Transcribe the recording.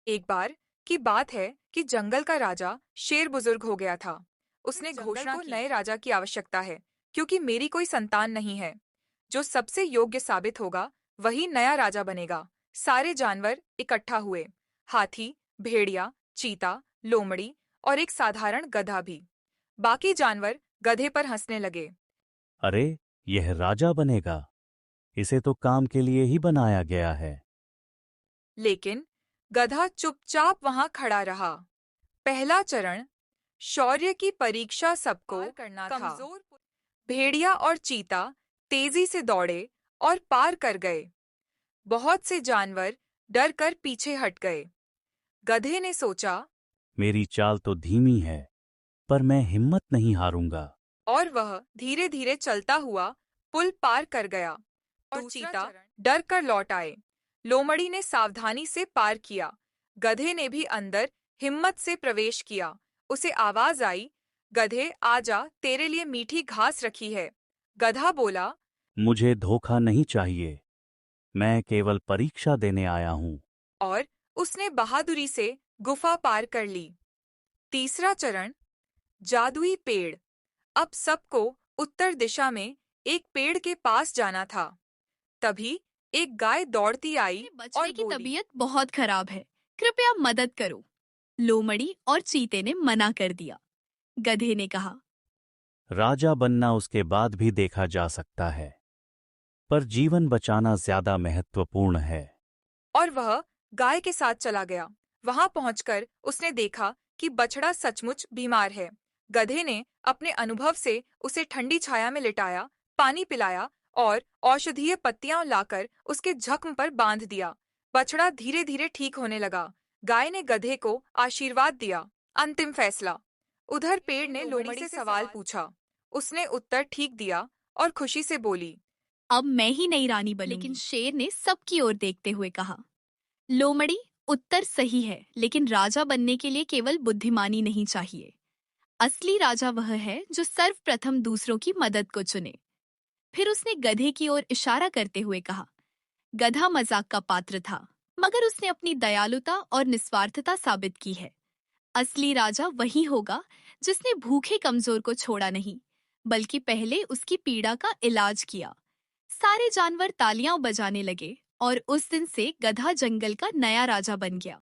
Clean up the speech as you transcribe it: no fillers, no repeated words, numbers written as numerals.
एक बार की बात है कि जंगल का राजा शेर बुजुर्ग हो गया था। उसने घोषणा की, नए राजा की आवश्यकता है, क्योंकि मेरी कोई संतान नहीं है। जो सबसे योग्य साबित होगा वही नया राजा बनेगा। सारे जानवर इकट्ठा हुए, हाथी, भेड़िया, चीता, लोमड़ी और एक साधारण गधा भी। बाकी जानवर गधे पर हंसने लगे। अरे, यह राजा बनेगा। इसे तो काम के लिए ही बनाया गया है। लेकिन गधा चुपचाप वहां खड़ा रहा। पहला चरण, शौर्य की परीक्षा सबको पार करना था। भेड़िया और चीता तेजी से दौड़े और पार कर गए। बहुत से जानवर डर कर पीछे हट गए। गधे ने सोचा, मेरी चाल तो धीमी है, पर मैं हिम्मत नहीं हारूंगा। और वह धीरे धीरे चलता हुआ पुल पार कर गया। और चीता डर कर लौट आए। लोमड़ी ने सावधानी से पार किया। गधे ने भी अंदर हिम्मत से प्रवेश किया। उसे आवाज आई, गधे आजा, तेरे लिए मीठी घास रखी है। गधा बोला, मुझे धोखा नहीं चाहिए। मैं केवल परीक्षा देने आया हूं। और उसने बहादुरी से गुफा पार कर ली। तीसरा चरण, जादुई पेड़। अब सबको उत्तर दिशा में एक पेड़ के पास जाना था। तभी एक गाय दौड़ती आई मेरे और बछड़े की बोली, तबीयत बहुत खराब है, कृपया मदद करो। लोमड़ी और चीते ने मना कर दिया। गधे ने कहा, राजा बनना उसके बाद भी देखा जा सकता है, पर जीवन बचाना ज्यादा महत्वपूर्ण है। और वह गाय के साथ चला गया। वहां पहुंचकर उसने देखा कि बछड़ा सचमुच बीमार है। गधे ने अपने अनुभव से उसे ठंडी छाया में लिटाया, पानी पिलाया और औषधीय पत्तियां लाकर उसके जख्म पर बांध दिया। बछड़ा धीरे धीरे ठीक होने लगा। गाय ने गधे को आशीर्वाद दिया। अंतिम फैसला। उधर पेड़ ने लोमड़ी से सवाल पूछा। उसने उत्तर ठीक दिया और खुशी से बोली, अब मैं ही नई रानी बनूंगी। लेकिन शेर ने सबकी ओर देखते हुए कहा, लोमड़ी, उत्तर सही है, लेकिन राजा बनने के लिए केवल बुद्धिमानी नहीं चाहिए। असली राजा वह है जो सर्वप्रथम दूसरों की मदद को चुने। फिर उसने गधे की ओर इशारा करते हुए कहा, गधा मजाक का पात्र था, मगर उसने अपनी दयालुता और निस्वार्थता साबित की है। असली राजा वही होगा जिसने भूखे कमजोर को छोड़ा नहीं, बल्कि पहले उसकी पीड़ा का इलाज किया। सारे जानवर तालियां बजाने लगे और उस दिन से गधा जंगल का नया राजा बन गया।